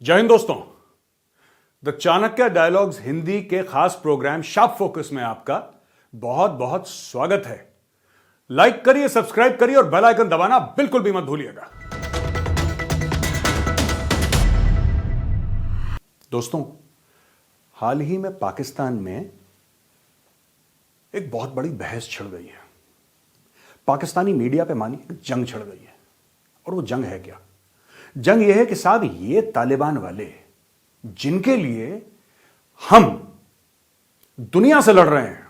जय हिंद दोस्तों। The Chanakya dialogues Hindi के खास प्रोग्राम शार्प फोकस में आपका बहुत बहुत स्वागत है। लाइक करिए, सब्सक्राइब करिए और बेल आइकन दबाना बिल्कुल भी मत भूलिएगा। दोस्तों, हाल ही में पाकिस्तान में एक बहुत बड़ी बहस छिड़ गई है। पाकिस्तानी मीडिया पे मानी एक जंग छिड़ गई है। और वो जंग है क्या? जंग यह है कि साहब, ये तालिबान वाले जिनके लिए हम दुनिया से लड़ रहे हैं,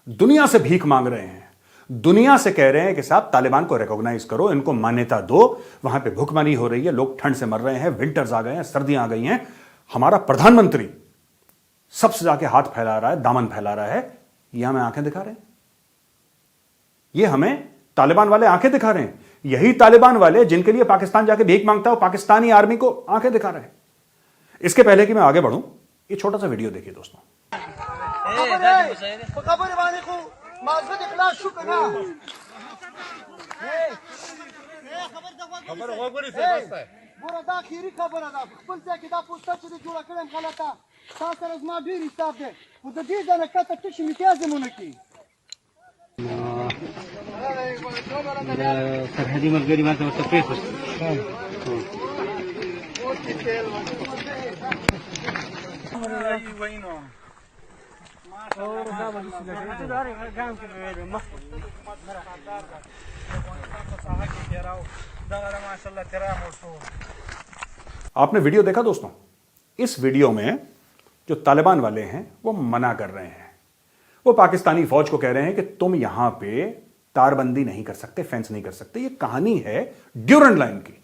दुनिया से भीख मांग रहे हैं, दुनिया से कह रहे हैं कि साहब तालिबान को रिकॉग्नाइज करो, इनको मान्यता दो, वहां पे भूखमरी हो रही है, लोग ठंड से मर रहे हैं, विंटर्स आ गए हैं, सर्दियां आ गई हैं, हमारा प्रधानमंत्री सबसे जाके हाथ फैला रहा है, दामन फैला रहा है, ये हमें आंखें दिखा रहे हैं। ये हमें तालिबान वाले आंखें दिखा रहे हैं। यही तालिबान वाले जिनके लिए पाकिस्तान जाके भीख मांगता है, पाकिस्तानी आर्मी को आंखें दिखा रहे हैं। इसके पहले कि मैं आगे बढ़ूं, ये छोटा सा वीडियो देखिए दोस्तों। सरहदी मलगरी में तो सफेद आपने वीडियो देखा दोस्तों? इस वीडियो में जो तालिबान वाले हैं वो मना कर रहे हैं। वो पाकिस्तानी फौज को कह रहे हैं कि तुम यहां पे तारबंदी नहीं कर सकते, फेंस नहीं कर सकते। ये कहानी है ड्यूरंड लाइन की।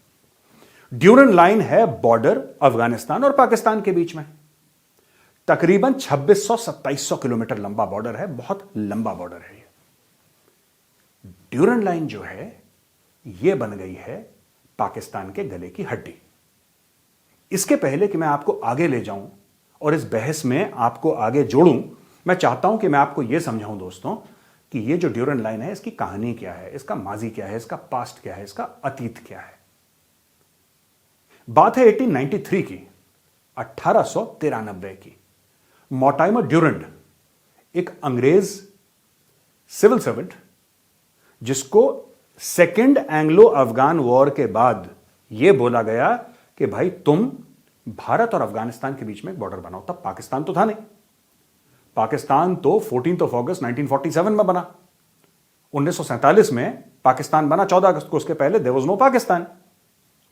ड्यूरंड लाइन है बॉर्डर अफगानिस्तान और पाकिस्तान के बीच में। तकरीबन 2600-2700 किलोमीटर लंबा बॉर्डर है, बहुत लंबा बॉर्डर है। ड्यूरंड लाइन जो है ये बन गई है पाकिस्तान के गले की हड्डी। इसके पहले कि मैं आपको आगे ले जाऊं और इस बहस में आपको आगे जोड़ूं, मैं चाहता हूं कि मैं आपको यह समझाऊं दोस्तों कि यह जो ड्यूरंड लाइन है, इसकी कहानी क्या है, इसका माजी क्या है, इसका पास्ट क्या है, इसका अतीत क्या है। बात है 1893 की, 1893 की। मोर्टाइमर ड्यूरंड एक अंग्रेज सिविल सर्वेंट, जिसको सेकेंड एंग्लो अफगान वॉर के बाद यह बोला गया कि भाई तुम भारत और अफगानिस्तान के बीच में एक बॉर्डर बनाओ। तब पाकिस्तान तो था नहीं। पाकिस्तान तो 14 अगस्त 1947 में बना। 1947 में पाकिस्तान बना, 14 अगस्त को। उसके पहले देयर वाज नो पाकिस्तान।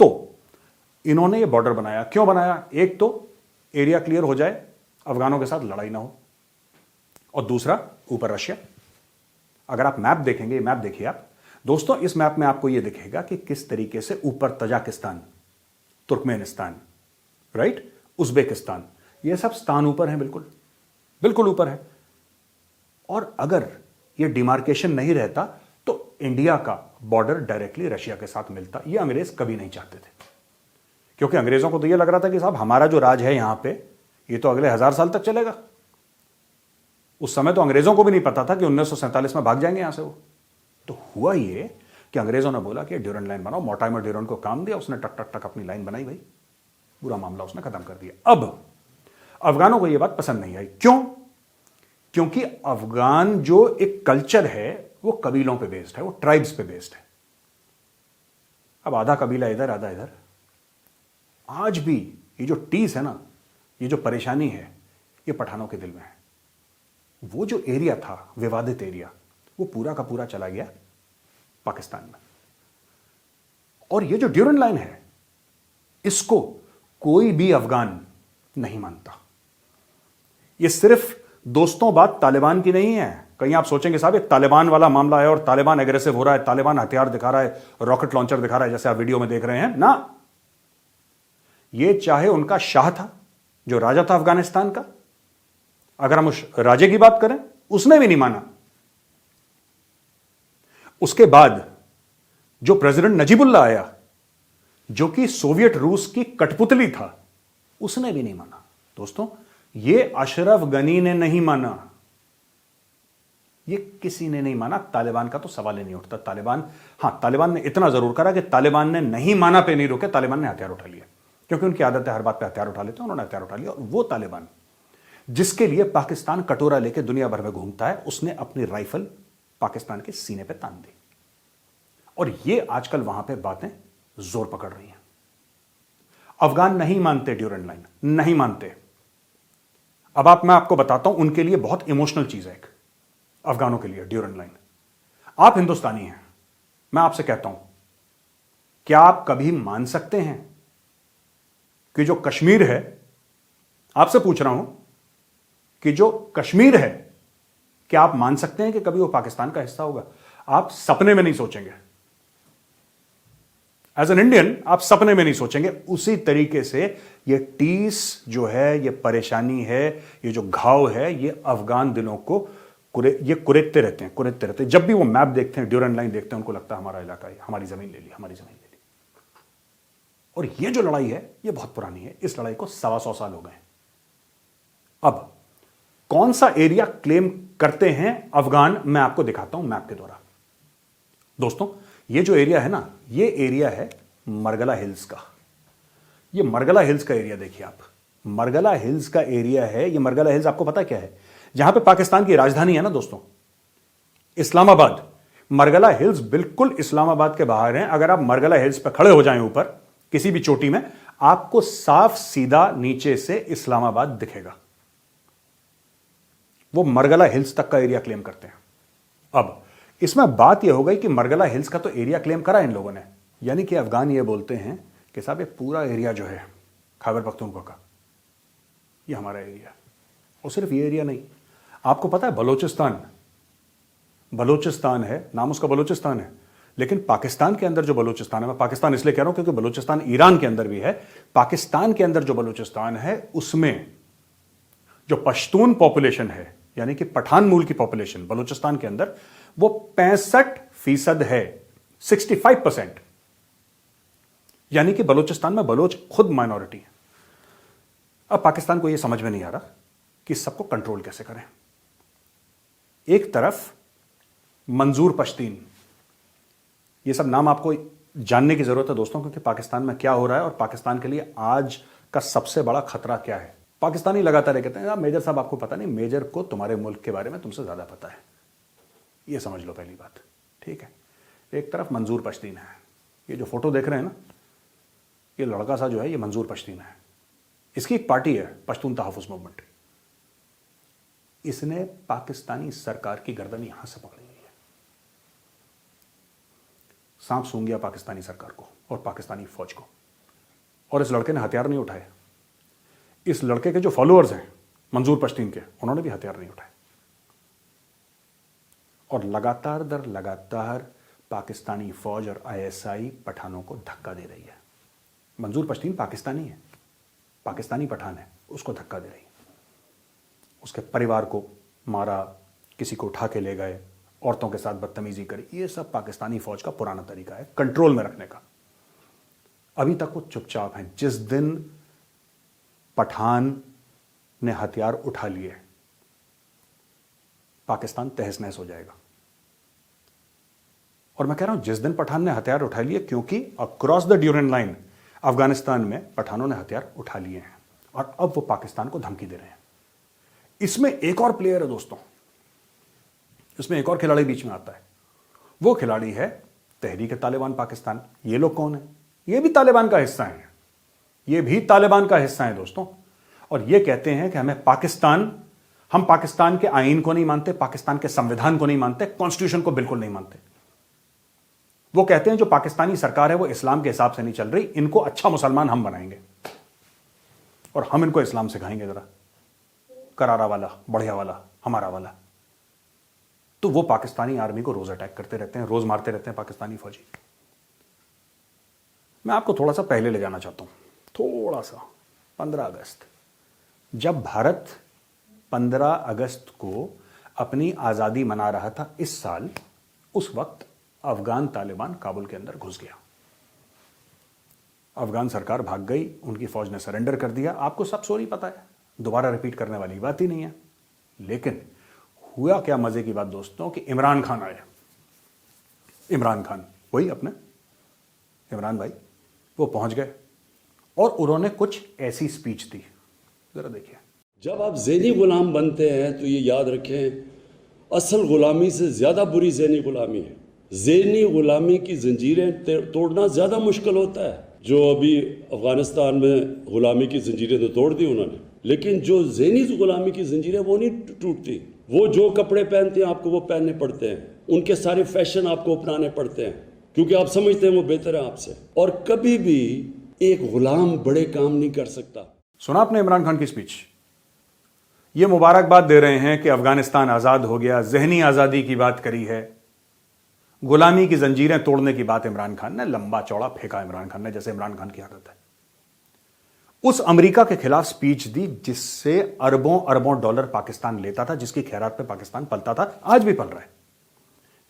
तो इन्होंने ये बॉर्डर बनाया। क्यों बनाया? एक तो एरिया क्लियर हो जाए, अफगानों के साथ लड़ाई ना हो, और दूसरा ऊपर रशिया। अगर आप मैप देखेंगे, मैप देखिए आप दोस्तों, इस मैप में आपको यह दिखेगा कि किस तरीके से ऊपर तजाकिस्तान, तुर्कमेनिस्तान, राइट, उज्बेकिस्तान, ये सब स्थान ऊपर हैं, बिल्कुल बिल्कुल ऊपर है। और अगर यह डिमार्केशन नहीं रहता तो इंडिया का बॉर्डर डायरेक्टली रशिया के साथ मिलता। यह अंग्रेज कभी नहीं चाहते थे, क्योंकि अंग्रेजों को तो यह लग रहा था कि साहब हमारा जो राज है यहां पे, ये तो अगले 1000 साल तक चलेगा। उस समय तो अंग्रेजों को भी नहीं पता था कि 1947 में भाग जाएंगे यहां से वो। तो हुआ ये कि अंग्रेजों ने बोला कि ड्यूरंड लाइन बनाओ। मोर्टाइमर ड्यूरंड को काम दिया, उसने टक टक टक अपनी लाइन बनाई, भाई पूरा मामला उसने खत्म कर दिया। अब अफगानों को यह बात पसंद नहीं आई। क्यों? क्योंकि अफगान जो एक कल्चर है वो कबीलों पे बेस्ड है, वो ट्राइब्स पे बेस्ड है। अब आधा कबीला इधर, आधा इधर। आज भी ये जो टीस है ना, ये जो परेशानी है, ये पठानों के दिल में है। वो जो एरिया था, विवादित एरिया, वो पूरा का पूरा चला गया पाकिस्तान में। और ये जो ड्यूरंड लाइन है, इसको कोई भी अफगान नहीं मानता। ये सिर्फ दोस्तों बात तालिबान की नहीं है। कहीं आप सोचेंगे साहब ये तालिबान वाला मामला है और तालिबान एग्रेसिव हो रहा है, तालिबान हथियार दिखा रहा है, रॉकेट लॉन्चर दिखा रहा है, जैसे आप वीडियो में देख रहे हैं ना। ये चाहे उनका शाह था, जो राजा था अफगानिस्तान का, अगर हम उस राजे की बात करें, उसने भी नहीं माना। उसके बाद जो प्रेसिडेंट नजीबुल्लाह आया, जो कि सोवियत रूस की कठपुतली था, उसने भी नहीं माना। दोस्तों, ये अशरफ गनी ने नहीं माना, ये किसी ने नहीं माना। तालिबान का तो सवाल ही नहीं उठता। तालिबान ने इतना जरूर करा कि तालिबान ने नहीं माना पे नहीं रुके, तालिबान ने हथियार उठा लिया क्योंकि उनकी आदत है हर बात पे हथियार उठा लेते हैं, उन्होंने हथियार उठा लिया। और वो तालिबान जिसके लिए पाकिस्तान कटोरा लेके दुनिया भर में घूमता है, उसने अपनी राइफल पाकिस्तान के सीने पे तान दी। और ये आजकल वहां पे बातें जोर पकड़ रही हैं। अफगान नहीं मानते ड्यूरेंट लाइन, नहीं मानते। अब मैं आपको बताता हूं, उनके लिए बहुत इमोशनल चीज है एक, अफगानों के लिए ड्यूरेंट लाइन। आप हिंदुस्तानी हैं, मैं आपसे कहता हूं, क्या आप कभी मान सकते हैं कि जो कश्मीर है, आपसे पूछ रहा हूं कि जो कश्मीर है, क्या आप मान सकते हैं कि कभी वो पाकिस्तान का हिस्सा होगा? आप सपने में नहीं सोचेंगे। एज एन इंडियन आप सपने में नहीं सोचेंगे। उसी तरीके से ये टीस जो है, ये परेशानी है, ये जो घाव है, ये अफगान दिलों को ये कुरेदते रहते हैं। जब भी वो मैप देखते हैं, ड्यूरेंट लाइन देखते हैं, उनको लगता है हमारा इलाका है, हमारी जमीन ले ली, हमारी जमीन ले ली। और ये जो लड़ाई है, ये बहुत पुरानी है। इस लड़ाई को 125 साल हो गए। अब कौन सा एरिया क्लेम करते हैं अफगान, मैं आपको दिखाता हूं मैप के द्वारा। दोस्तों, ये जो एरिया है ना, ये एरिया है मरगला हिल्स का। ये मरगला हिल्स का एरिया देखिए आप, मरगला हिल्स का एरिया है ये। मरगला हिल्स आपको पता क्या है? जहां पे पाकिस्तान की राजधानी है ना दोस्तों, इस्लामाबाद। मरगला हिल्स बिल्कुल इस्लामाबाद के बाहर हैं। अगर आप मरगला हिल्स पर खड़े हो जाएं ऊपर किसी भी चोटी में, आपको साफ सीधा नीचे से इस्लामाबाद दिखेगा। वो मरगला हिल्स तक का एरिया क्लेम करते हैं। अब इसमें बात यह हो गई कि मरगला हिल्स का तो एरिया क्लेम करा इन लोगों ने, यानी कि अफगान ये बोलते हैं कि साहब ये पूरा एरिया जो है खैबर पख्तूनख्वा का, ये हमारा एरिया है। और सिर्फ ये एरिया नहीं, आपको पता है बलोचिस्तान है, नाम उसका बलोचिस्तान है, लेकिन पाकिस्तान के अंदर जो बलोचिस्तान है, मैं पाकिस्तान इसलिए कह रहा हूं क्योंकि बलोचिस्तान ईरान के अंदर भी है। पाकिस्तान के अंदर जो बलोचिस्तान है, उसमें जो पश्तून पॉपुलेशन है, यानी कि पठान मूल की पॉपुलेशन बलूचिस्तान के अंदर, वो 65% है, 65%। यानी कि बलूचिस्तान में बलोच खुद माइनॉरिटी है। अब पाकिस्तान को यह समझ में नहीं आ रहा कि सबको कंट्रोल कैसे करें। एक तरफ मंजूर पश्तीन, ये सब नाम आपको जानने की जरूरत है दोस्तों, क्योंकि पाकिस्तान में क्या हो रहा है और पाकिस्तान के लिए आज का सबसे बड़ा खतरा क्या है। पाकिस्तानी लगातार कहते हैं मेजर साहब आपको पता नहीं, मेजर को तुम्हारे मुल्क के बारे में तुमसे ज्यादा पता है। ये समझ लो पहली बात, ठीक है। एक तरफ मंजूर पश्तीन है, ये जो फोटो देख रहे हैं ना, ये लड़का सा जो है ये मंजूर पश्तीन है। इसकी एक पार्टी है पश्तून तहफ़्फ़ुज़ मूवमेंट। इसने पाकिस्तानी सरकार की गर्दन यहां से पकड़ी हुई है, सांप सूंघ गया पाकिस्तानी सरकार को और पाकिस्तानी फौज को। और इस लड़के ने हथियार नहीं उठाए। इस लड़के के जो फॉलोअर्स हैं मंजूर पश्तीन के, उन्होंने भी हथियार नहीं उठाए। और लगातार दर लगातार पाकिस्तानी फौज और आईएसआई पठानों को धक्का दे रही है। मंजूर पश्तीन पाकिस्तानी है, पाकिस्तानी पठान है, उसको धक्का दे रही है। उसके परिवार को मारा, किसी को उठा के ले गए, औरतों के साथ बदतमीजी करी। ये सब पाकिस्तानी फौज का पुराना तरीका है कंट्रोल में रखने का। अभी तक वो चुपचाप हैं। जिस दिन पठान ने हथियार उठा लिए, पाकिस्तान तहस नहस हो जाएगा। और मैं कह रहा हूं जिस दिन पठान ने हथियार उठा लिए, क्योंकि across the Durand line Afghanistan में पठानों ने हथियार उठा लिए हैं और अब वो पाकिस्तान को धमकी दे रहे हैं। इसमें एक और प्लेयर है दोस्तों, इसमें एक और खिलाड़ी बीच में आता है। वो खिलाड़ी है तहरीक तालिबान पाकिस्तान। ये लोग कौन है? ये भी तालिबान का हिस्सा है, ये भी तालिबान का हिस्सा है दोस्तों। और ये कहते हैं कि हम पाकिस्तान के आईन को नहीं मानते, पाकिस्तान के संविधान को नहीं मानते, कॉन्स्टिट्यूशन को बिल्कुल नहीं मानते। वो कहते हैं जो पाकिस्तानी सरकार है वो इस्लाम के हिसाब से नहीं चल रही, इनको अच्छा मुसलमान हम बनाएंगे और हम इनको इस्लाम सिखाएंगे, जरा करारा वाला, बढ़िया वाला, हमारा वाला। तो वो पाकिस्तानी आर्मी को रोज अटैक करते रहते हैं, रोज मारते रहते हैं पाकिस्तानी फौजी। मैं आपको थोड़ा सा पहले ले जाना चाहता हूं, थोड़ा सा 15 अगस्त। जब भारत 15 अगस्त को अपनी आजादी मना रहा था इस साल, उस वक्त अफगान तालिबान काबुल के अंदर घुस गया। अफगान सरकार भाग गई, उनकी फौज ने सरेंडर कर दिया। आपको सब स्टोरी पता है, दोबारा रिपीट करने वाली बात ही नहीं है। लेकिन हुआ क्या मजे की बात दोस्तों कि इमरान खान आए। इमरान खान, वही अपने इमरान भाई, वो पहुंच गए और उन्होंने कुछ ऐसी स्पीच दी, जरा देखिए। जब आप ज़हनी गुलाम बनते हैं तो ये याद रखें, असल गुलामी से ज़्यादा बुरी ज़हनी गुलामी है। ज़हनी गुलामी की जंजीरें तोड़ना ज़्यादा मुश्किल होता है। जो अभी अफ़गानिस्तान में गुलामी की जंजीरें तो तोड़ दी उन्होंने, लेकिन जो ज़हनी गुलामी की जंजीरें वो नहीं टूटती। वो जो कपड़े पहनते हैं आपको वो पहनने पड़ते हैं, उनके सारे फैशन आपको अपनाने पड़ते हैं, क्योंकि आप समझते हैं वो बेहतर है आपसे। और कभी भी एक गुलाम बड़े काम नहीं कर सकता। सुना आपने इमरान खान की स्पीच? ये मुबारकबाद दे रहे हैं कि अफगानिस्तान आजाद हो गया, जहनी आजादी की बात करी है, गुलामी की जंजीरें तोड़ने की बात इमरान खान ने लंबा चौड़ा फेंका। इमरान खान ने, जैसे इमरान खान की आदत है, उस अमेरिका के खिलाफ स्पीच दी जिससे अरबों अरबों डॉलर पाकिस्तान लेता था, जिसकी खैरात पे पाकिस्तान पलता था, आज भी पल रहा है।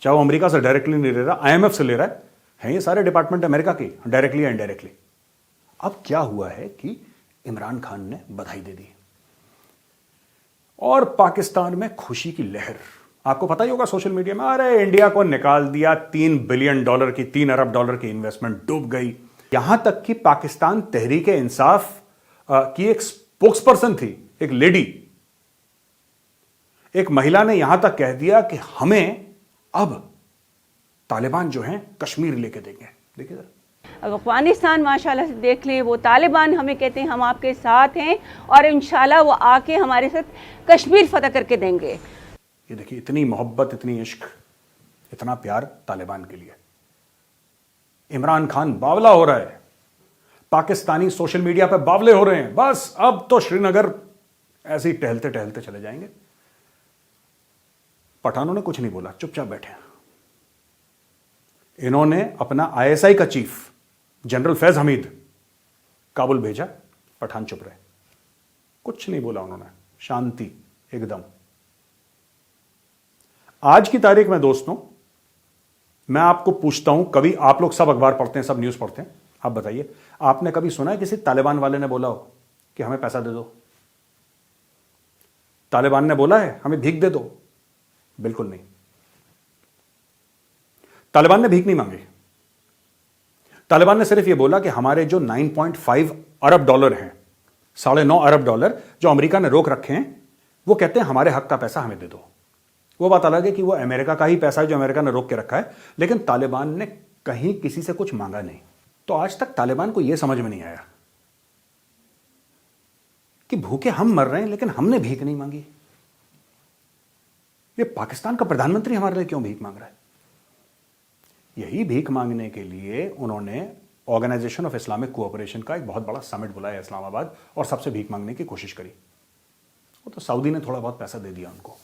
चाहे वो अमेरिका से डायरेक्टली नहीं ले रहा, आईएमएफ से ले रहा है ये सारे डिपार्टमेंट अमेरिका की, डायरेक्टली या इनडायरेक्टली। अब क्या हुआ है कि इमरान खान ने बधाई दे दी और पाकिस्तान में खुशी की लहर। आपको पता ही होगा सोशल मीडिया में, अरे इंडिया को निकाल दिया, $3 बिलियन की, $3 अरब की इन्वेस्टमेंट डूब गई। यहां तक कि पाकिस्तान तहरीके इंसाफ की एक स्पोक्सपर्सन थी, एक लेडी, एक महिला ने यहां तक कह दिया कि हमें अब तालिबान जो हैं कश्मीर लेके देंगे। देखिए अब अफगानिस्तान माशाल्लाह से देख ले, वो तालिबान हमें कहते हैं हम आपके साथ हैं और इंशाल्लाह वो आके हमारे साथ कश्मीर फतह करके देंगे। ये देखिए, इतनी मोहब्बत, इतनी इश्क, इतना प्यार तालिबान के लिए। इमरान खान बावला हो रहा है, पाकिस्तानी सोशल मीडिया पे बावले हो रहे हैं। बस अब तो श्रीनगर ऐसे ही टहलते टहलते चले जाएंगे। पठानों ने कुछ नहीं बोला, चुपचाप बैठे हैं। इन्होंने अपना आईएसआई का चीफ जनरल फैज हमीद काबुल भेजा, पठान चुप रहे, कुछ नहीं बोला उन्होंने, शांति एकदम। आज की तारीख में दोस्तों, मैं आपको पूछता हूं, कभी आप लोग सब अखबार पढ़ते हैं, सब न्यूज पढ़ते हैं, आप बताइए, आपने कभी सुना है किसी तालिबान वाले ने बोला हो कि हमें पैसा दे दो? तालिबान ने बोला है हमें भीख दे दो? बिल्कुल नहीं। तालिबान ने भीख नहीं मांगी। तालिबान ने सिर्फ यह बोला कि हमारे जो $9.5 अरब हैं, $9.5 अरब जो अमेरिका ने रोक रखे हैं, वो कहते हैं हमारे हक का पैसा हमें दे दो। वो बात अलग है कि वो अमेरिका का ही पैसा है जो अमेरिका ने रोक के रखा है, लेकिन तालिबान ने कहीं किसी से कुछ मांगा नहीं। तो आज तक तालिबान को यह समझ में नहीं आया कि भूखे हम मर रहे हैं लेकिन हमने भीख नहीं मांगी। ये पाकिस्तान का प्रधानमंत्री हमारे लिए क्यों भीख मांग रहा है? यही भीख मांगने के लिए उन्होंने ऑर्गेनाइजेशन ऑफ इस्लामिक कोऑपरेशन का एक बहुत बड़ा समिट बुलाया इस्लामाबाद और सबसे भीख मांगने की कोशिश करी। वो तो सऊदी ने थोड़ा बहुत पैसा दे दिया उनको,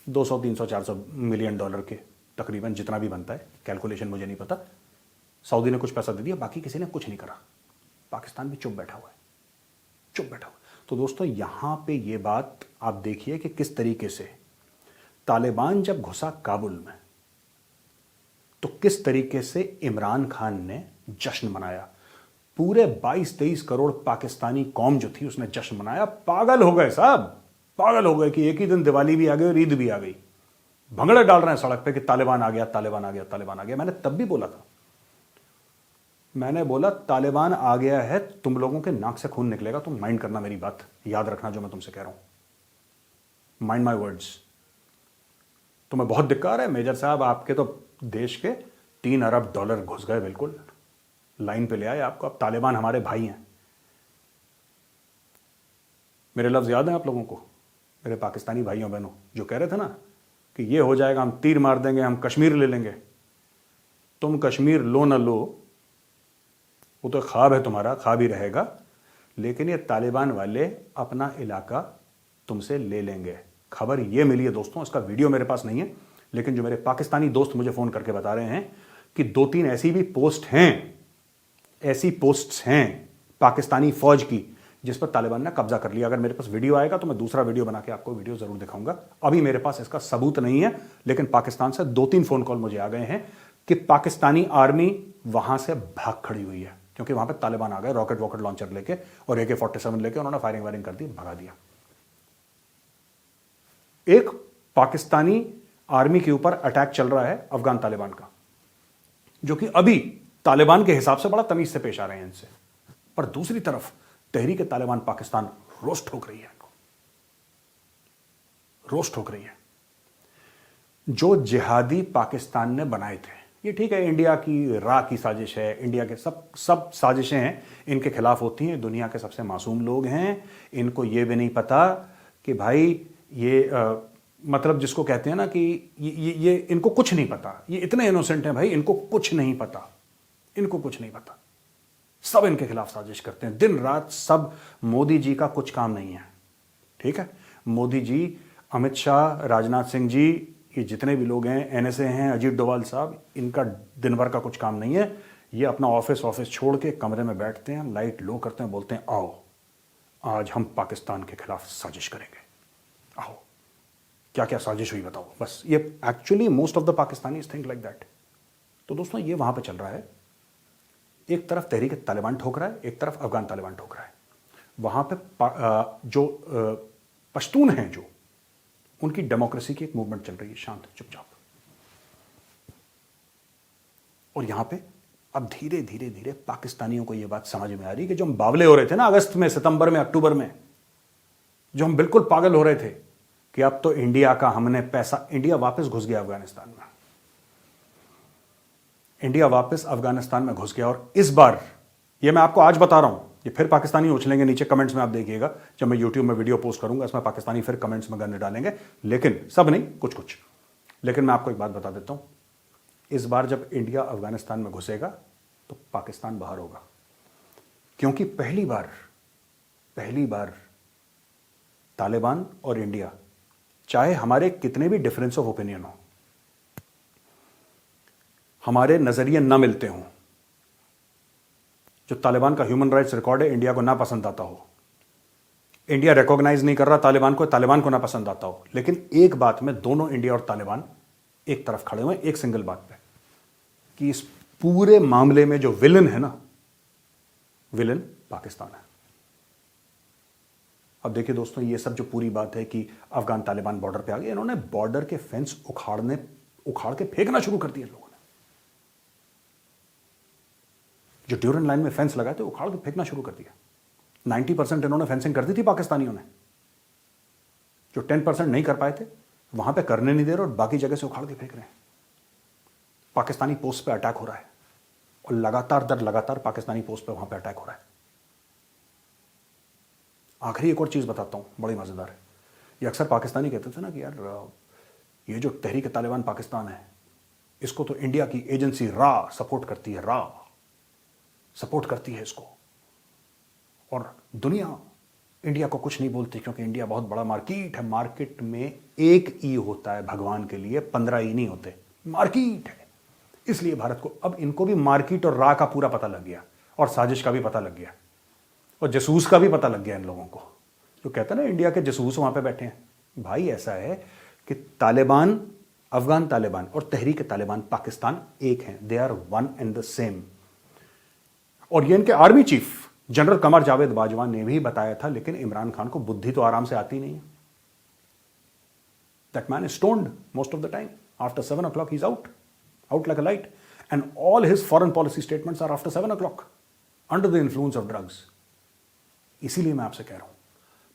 200, 300, 400 मिलियन डॉलर के तकरीबन, जितना भी बनता है, कैलकुलेशन मुझे नहीं पता। सऊदी ने कुछ पैसा दे दिया, बाकी किसी ने कुछ नहीं करा। पाकिस्तान भी चुप बैठा हुआ है, चुप बैठा हुआ। तो दोस्तों, यहां पे ये बात आप देखिए कि किस तरीके से तालिबान जब घुसा काबुल में, तो किस तरीके से इमरान खान ने जश्न मनाया। पूरे 22-23 करोड़ पाकिस्तानी कौम जो थी उसने जश्न मनाया। पागल हो गए साहब, पागल हो गए कि एक ही दिन दिवाली भी आ गई और ईद भी आ गई। भंगड़े डाल रहे हैं सड़क पे कि तालिबान आ गया, तालिबान आ गया, तालिबान आ गया। मैंने तब भी बोला था, मैंने बोला तालिबान आ गया है, तुम लोगों के नाक से खून निकलेगा। तुम माइंड करना, मेरी बात याद रखना जो मैं तुमसे कह रहा हूं, माइंड माई वर्ड्स। तुम्हें बहुत दिक्कत है मेजर साहब, आपके तो देश के $3 अरब घुस गए, बिल्कुल लाइन पे ले आए आपको। अब तालिबान हमारे भाई हैं। मेरे लफ्ज याद हैं आप लोगों को, मेरे पाकिस्तानी भाइयों बहनों, जो कह रहे थे ना कि ये हो जाएगा, हम तीर मार देंगे, हम कश्मीर ले लेंगे। तुम कश्मीर लो ना लो, वो तो ख्वाब है तुम्हारा, ख्वाब ही रहेगा, लेकिन ये तालिबान वाले अपना इलाका तुमसे ले लेंगे। खबर ये मिली है दोस्तों, इसका वीडियो मेरे पास नहीं है, लेकिन जो मेरे पाकिस्तानी दोस्त मुझे फोन करके बता रहे हैं कि 2-3 ऐसी भी पोस्ट हैं, ऐसी पोस्ट्स हैं पाकिस्तानी फौज की जिस पर तालिबान ने कब्जा कर लिया। अगर मेरे पास वीडियो आएगा तो मैं दूसरा वीडियो बना के आपको वीडियो जरूर दिखाऊंगा। अभी मेरे पास इसका सबूत नहीं है, लेकिन पाकिस्तान से 2-3 फोन कॉल मुझे आ गए हैं कि पाकिस्तानी आर्मी वहां से भाग खड़ी हुई है, क्योंकि वहां पर तालिबान आ गए रॉकेट वॉकेट लॉन्चर लेके और AK-47 लेके, उन्होंने फायरिंग वायरिंग कर दी, भगा दिया। एक पाकिस्तानी आर्मी के ऊपर अटैक चल रहा है अफगान तालिबान का, जो कि अभी तालिबान के हिसाब से बड़ा तमीज से पेश आ रहे हैं इनसे। पर दूसरी तरफ तहरीक तालिबान पाकिस्तान रोस्ट ठोक रही है, रोस्ट ठोक रही है। जो जिहादी पाकिस्तान ने बनाए थे, ये ठीक है, इंडिया की रा की साजिश है, इंडिया के सब साजिशें हैं इनके खिलाफ होती हैं, दुनिया के सबसे मासूम लोग हैं, इनको ये भी नहीं पता कि भाई ये मतलब जिसको कहते हैं ना कि ये इनको कुछ नहीं पता, ये इतने इनोसेंट हैं भाई, इनको कुछ नहीं पता, इनको कुछ नहीं पता, सब इनके खिलाफ साजिश करते हैं दिन रात सब। मोदी जी का कुछ काम नहीं है, ठीक है, मोदी जी, अमित शाह, राजनाथ सिंह जी, ये जितने भी लोग हैं, एनएसए हैं, अजीत डोभाल साहब, इनका दिन भर का कुछ काम नहीं है। ये अपना ऑफिस छोड़ के कमरे में बैठते हैं, लाइट लो करते हैं, बोलते हैं आओ आज हम पाकिस्तान के खिलाफ साजिश करेंगे, आओ। क्या क्या साजिश हुई बताओ, बस ये actually most of the Pakistanis think like that. तो दोस्तों ये वहां पे चल रहा है, एक तरफ तहरीक तालिबान ठोक रहा है, एक तरफ अफगान तालिबान ठोक रहा है। वहां पे जो पश्तून हैं, जो उनकी डेमोक्रेसी की एक मूवमेंट चल रही है, शांत चुपचाप। और यहां पे अब धीरे धीरे धीरे पाकिस्तानियों को यह बात समझ में आ रही है कि जो हम बावले हो रहे थे ना अगस्त में, सितंबर में, अक्टूबर में, जो हम बिल्कुल पागल हो रहे थे कि अब तो इंडिया का हमने पैसा, इंडिया वापस घुस गया अफगानिस्तान में, इंडिया वापस अफगानिस्तान में घुस गया। और इस बार ये मैं आपको आज बता रहा हूं, ये फिर पाकिस्तानी उछलेंगे नीचे कमेंट्स में, आप देखिएगा जब मैं यूट्यूब में वीडियो पोस्ट करूंगा, इसमें पाकिस्तानी फिर कमेंट्स में गंदे डालेंगे, लेकिन सब नहीं, कुछ कुछ। लेकिन मैं आपको एक बात बता देता हूं, इस बार जब इंडिया अफगानिस्तान में घुसेगा तो पाकिस्तान बाहर होगा, क्योंकि पहली बार तालिबान और इंडिया, चाहे हमारे कितने भी डिफरेंस ऑफ ओपिनियन हो, हमारे नजरिए न मिलते हों, जो तालिबान का ह्यूमन राइट्स रिकॉर्ड है इंडिया को ना पसंद आता हो, इंडिया रिकॉग्नाइज नहीं कर रहा तालिबान को ना पसंद आता हो, लेकिन एक बात में दोनों इंडिया और तालिबान एक तरफ खड़े हुए, एक सिंगल बात पे, कि इस पूरे मामले में जो विलन है ना, विलन पाकिस्तान है। अब देखिए दोस्तों, ये सब जो पूरी बात है कि अफगान तालिबान बॉर्डर पे आ गए, इन्होंने बॉर्डर के फेंस उखाड़ के फेंकना शुरू कर दिया लोगों ने। जो ड्यूरन लाइन में फेंस लगाए थे, उखाड़ के फेंकना शुरू कर दिया। 90% इन्होंने फेंसिंग कर दी थी पाकिस्तानियों ने, जो 10% नहीं कर पाए थे वहां पे करने नहीं दे रहे, और बाकी जगह से उखाड़ के फेंक रहे हैं। पाकिस्तानी पोस्ट पे अटैक हो रहा है, और लगातार पाकिस्तानी पोस्ट पे वहां पे अटैक हो रहा है। आखिरी एक और चीज बताता हूं, बड़ी मजेदार है। ये अक्सर पाकिस्तानी कहते थे ना कि यार ये जो तहरीक तालिबान पाकिस्तान है, इसको तो इंडिया की एजेंसी रा सपोर्ट करती है, रा सपोर्ट करती है इसको, और दुनिया इंडिया को कुछ नहीं बोलती, क्योंकि इंडिया बहुत बड़ा मार्केट है। मार्केट में एक ई होता है भगवान के लिए, 15 ई नहीं होते, मार्केट है। इसलिए भारत को, अब इनको भी मार्केट और रा का पूरा पता लग गया, और साजिश का भी पता लग गया, और जसूस का भी पता लग गया इन लोगों को, जो कहते हैं ना इंडिया के जसूस वहां पे बैठे हैं। भाई ऐसा है कि तालिबान, अफगान तालिबान और तहरीक तालिबान पाकिस्तान एक हैं, they are one and the same. और ये इनके army chief general Qamar Javed Bajwa ने भी बताया था, लेकिन इमरान खान को बुद्धि तो आराम से आती नहीं है। That man is stoned most of the time, after 7 o'clock he's out like a light, and all his foreign policy statements are after 7 o'clock under the influence of drugs। इसीलिए मैं आपसे कह रहा हूं,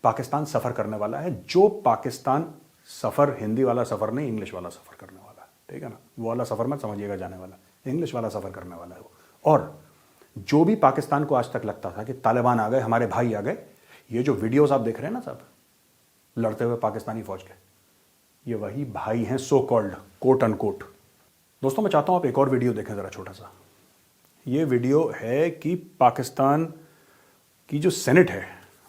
पाकिस्तान सफर करने वाला है। जो पाकिस्तान सफर, हिंदी वाला सफर नहीं, इंग्लिश वाला सफर करने वाला है, ठीक है ना, वो वाला सफर मत समझिएगा जाने वाला, इंग्लिश वाला सफर करने वाला है वो। और जो भी पाकिस्तान को आज तक लगता था कि तालिबान आ गए, हमारे भाई आ गए, ये जो वीडियोस आप देख रहे हैं ना सब लड़ते हुए पाकिस्तानी फौज के, ये वही भाई हैं, सो कॉल्ड, कोट अनकोट। दोस्तों मैं चाहता हूं आप एक और वीडियो देखें जरा, छोटा सा। ये वीडियो है कि पाकिस्तान की जो सेनेट है,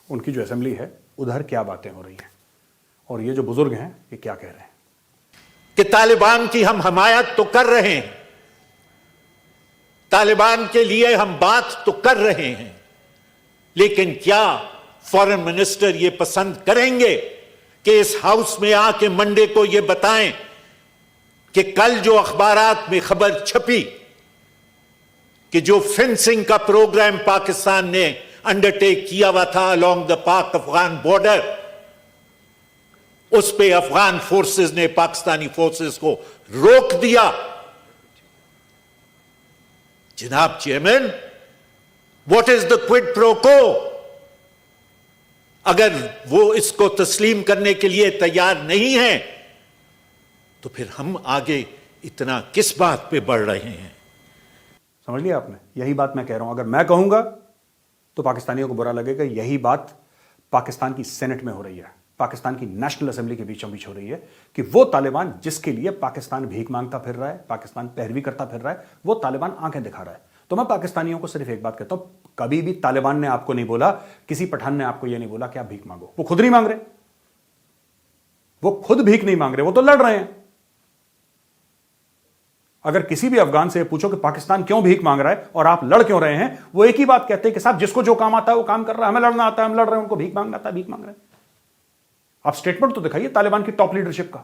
उनकी जो असेंबली है, उधर क्या बातें हो रही हैं, और ये जो बुजुर्ग हैं ये क्या कह रहे हैं। कि तालिबान की हम हमायत तो कर रहे हैं, तालिबान के लिए हम बात तो कर रहे हैं, लेकिन क्या फॉरेन मिनिस्टर ये पसंद करेंगे कि इस हाउस में आके मंडे को ये बताएं कि कल जो अखबारात में खबर छपी कि जो फेंसिंग का प्रोग्राम पाकिस्तान ने अंडरटेक किया हुआ था अलोंग द पाक अफगान बॉर्डर, उस पे अफगान फोर्सेस ने पाकिस्तानी फोर्सेस को रोक दिया। जनाब chairman, what is the quid pro को? अगर वो इसको तस्लीम करने के लिए तैयार नहीं है तो फिर हम आगे इतना किस बात पे बढ़ रहे हैं? समझ लिया आपने? यही बात मैं कह रहा हूं। अगर मैं कहूंगा तो पाकिस्तानियों को बुरा लगेगा। यही बात पाकिस्तान की सेनेट में हो रही है, पाकिस्तान की नेशनल असेंबली के बीचों बीच हो रही है कि वो तालिबान जिसके लिए पाकिस्तान भीख मांगता फिर रहा है, पाकिस्तान पैरवी करता फिर रहा है, वो तालिबान आंखें दिखा रहा है। तो मैं पाकिस्तानियों को सिर्फ एक बात कहता हूं, कभी भी तालिबान ने आपको नहीं बोला, किसी पठान ने आपको यह नहीं बोला कि आप भीख मांगो। वो खुद नहीं मांग रहे, वो खुद भीख नहीं मांग रहे, वो तो लड़ रहे हैं। अगर किसी भी अफगान से पूछो कि पाकिस्तान क्यों भीख मांग रहा है और आप लड़ क्यों रहे हैं, वो एक ही बात कहते हैं कि साहब जिसको जो काम आता है वो काम कर रहा है, हमें लड़ना आता है, हम लड़ रहे हैं, उनको भीख मांगना आता है, भीख मांग रहे हैं। आप स्टेटमेंट तो दिखाइए तालिबान की टॉप लीडरशिप का,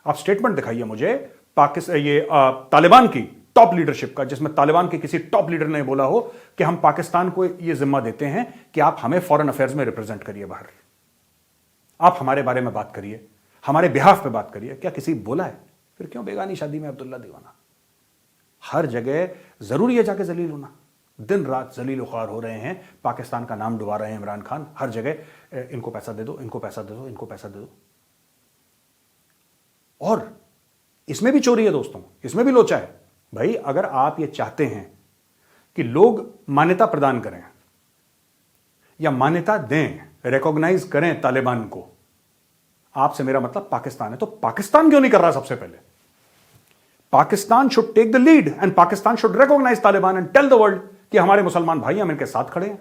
आप स्टेटमेंट दिखाइए मुझे तालिबान की टॉप लीडरशिप का, जिसमें तालिबान के किसी टॉप लीडर ने बोला हो कि हम पाकिस्तान को यह जिम्मा देते हैं कि आप हमें फॉरेन अफेयर्स में रिप्रेजेंट करिए बाहर, आप हमारे बारे में बात करिए, हमारे बिहाफ पे बात करिए। क्या किसी बोला है? फिर क्यों बेगानी शादी में अब्दुल्ला दीवाना? हर जगह जरूरी है जाके जलील होना, दिन रात जलील ख्वार हो रहे हैं, पाकिस्तान का नाम डुबा रहे हैं इमरान खान, हर जगह इनको पैसा दे दो, इनको पैसा दे दो, इनको पैसा दे दो। और इसमें भी चोरी है दोस्तों, इसमें भी लोचा है। भाई अगर आप ये चाहते हैं कि लोग मान्यता प्रदान करें या मान्यता दें, रिकॉग्नाइज करें तालिबान को, आपसे मेरा मतलब पाकिस्तान है, तो पाकिस्तान क्यों नहीं कर रहा? सबसे पहले Pakistan should take the lead and Pakistan should recognise Taliban and tell the world कि हमारे मुसलमान भाई हम इनके साथ खड़े हैं।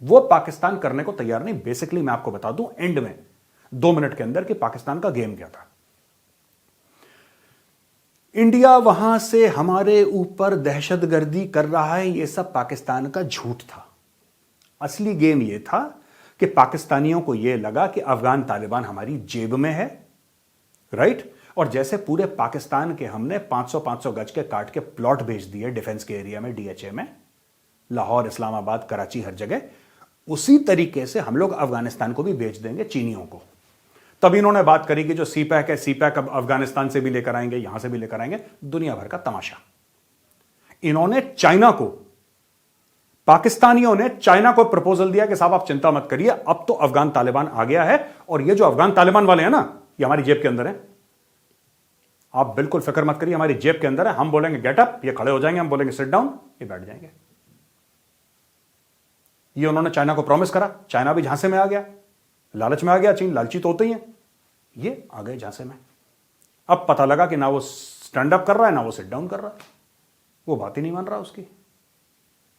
वो पाकिस्तान करने को तैयार नहीं। बेसिकली मैं आपको बता दूं एंड में 2 मिनट के अंदर कि पाकिस्तान का गेम क्या था। इंडिया वहां से हमारे ऊपर दहशतगर्दी कर रहा है, यह सब पाकिस्तान का झूठ था। असली गेम यह था कि पाकिस्तानियों को यह लगा कि अफगान तालिबान हमारी जेब में है, राइट? और जैसे पूरे पाकिस्तान के हमने 500-500 गज के काट के प्लॉट भेज दिए डिफेंस के एरिया में, डीएचए में, लाहौर, इस्लामाबाद, कराची, हर जगह, उसी तरीके से हम लोग अफगानिस्तान को भी भेज देंगे चीनियों को। तब इन्होंने बात करी कि जो सीपैक है, सीपैक अब अफगानिस्तान से भी लेकर आएंगे, यहां से भी लेकर आएंगे, दुनिया भर का तमाशा। इन्होंने चाइना को, पाकिस्तानियों ने चाइना को प्रपोजल दिया कि साहब आप चिंता मत करिए, अब तो अफगान तालिबान आ गया है और ये जो अफगान तालिबान वाले हैं ना, ये हमारी जेब के अंदर है, आप बिल्कुल फिक्र मत करिए, हमारी जेब के अंदर है। हम बोलेंगे गेट अप, ये खड़े हो जाएंगे, हम बोलेंगे सिट डाउन, ये बैठ जाएंगे। ये उन्होंने चाइना को प्रॉमिस करा, चाइना भी झांसे में आ गया, लालच में आ गया। चीन लालची तो होते ही है, ये आ गए झांसे में। अब पता लगा कि ना वो स्टैंड अप कर रहा है, ना वो सिट डाउन कर रहा है, वो बात ही नहीं मान रहा उसकी।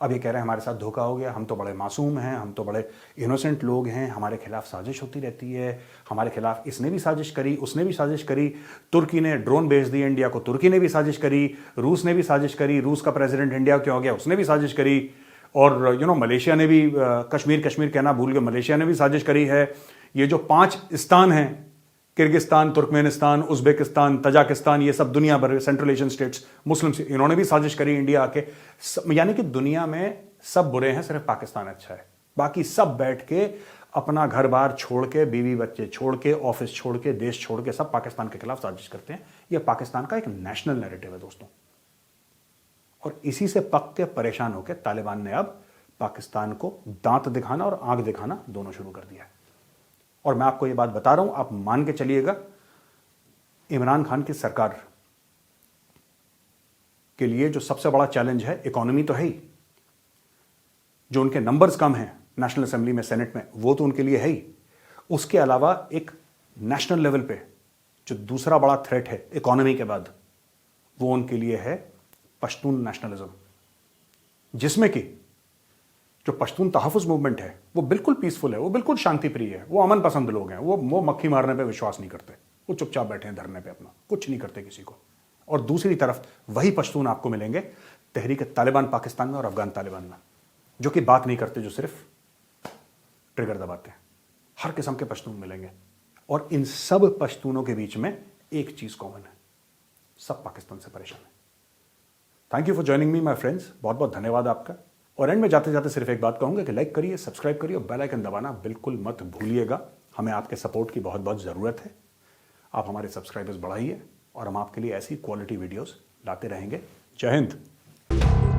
अब ये कह रहे हैं हमारे साथ धोखा हो गया, हम तो बड़े मासूम हैं, हम तो बड़े इनोसेंट लोग हैं, हमारे खिलाफ साजिश होती रहती है, हमारे खिलाफ इसने भी साजिश करी, उसने भी साजिश करी, तुर्की ने ड्रोन भेज दिए इंडिया को, तुर्की ने भी साजिश करी, रूस ने भी साजिश करी, रूस का प्रेसिडेंट इंडिया क्यों हो गया, उसने भी साजिश करी, और मलेशिया ने भी कश्मीर कहना भूल गए, मलेशिया ने भी साजिश करी है। ये जो 5 स्थान हैं, किर्गिस्तान, तुर्कमेनिस्तान, उज्बेकिस्तान, तजाकिस्तान, ये सब दुनिया भर सेंट्रल एशियन स्टेट्स, मुस्लिम, इन्होंने भी साजिश करी इंडिया आके। यानी कि दुनिया में सब बुरे हैं, सिर्फ पाकिस्तान अच्छा है। बाकी सब बैठ के अपना घर बार छोड़ के, बीवी बच्चे छोड़ के, ऑफिस छोड़ के, देश छोड़ के, सब पाकिस्तान के खिलाफ साजिश करते हैं। यह पाकिस्तान का एक नेशनल नैरेटिव है दोस्तों, और इसी से पक के परेशान होकर तालिबान ने अब पाकिस्तान को दांत दिखाना और आंख दिखाना दोनों शुरू कर दिया है। और मैं आपको यह बात बता रहा हूं, आप मान के चलिएगा, इमरान खान की सरकार के लिए जो सबसे बड़ा चैलेंज है, इकोनॉमी तो है ही, जो उनके नंबर्स कम हैं नेशनल असेंबली में, सेनेट में, वो तो उनके लिए है ही। उसके अलावा एक नेशनल लेवल पे जो दूसरा बड़ा थ्रेट है इकोनॉमी के बाद, वो उनके लिए है पश्तून नेशनलिज्म, जिसमें कि जो पश्तून तहफ़्फ़ुज़ मूवमेंट है वो बिल्कुल पीसफुल है, वो बिल्कुल शांति प्रिय है, वो अमन पसंद लोग हैं, वो मक्खी मारने पे विश्वास नहीं करते, वो चुपचाप बैठे हैं धरने पे, अपना कुछ नहीं करते किसी को। और दूसरी तरफ वही पश्तून आपको मिलेंगे तहरीक तालिबान पाकिस्तान में और अफगान तालिबान में, जो कि बात नहीं करते, जो सिर्फ ट्रिगर दबाते हैं। हर किस्म के पश्तून मिलेंगे, और इन सब पश्तूनों के बीच में एक चीज कॉमन है, सब पाकिस्तान से परेशान है। Thank you for joining me my friends, बहुत बहुत धन्यवाद आपका। और एंड में जाते जाते सिर्फ एक बात कहूंगा कि लाइक करिए, सब्सक्राइब करिए और बेल आइकन दबाना बिल्कुल मत भूलिएगा। हमें आपके सपोर्ट की बहुत बहुत ज़रूरत है। आप हमारे सब्सक्राइबर्स बढ़ाइए और हम आपके लिए ऐसी क्वालिटी वीडियोस लाते रहेंगे। जय हिंद।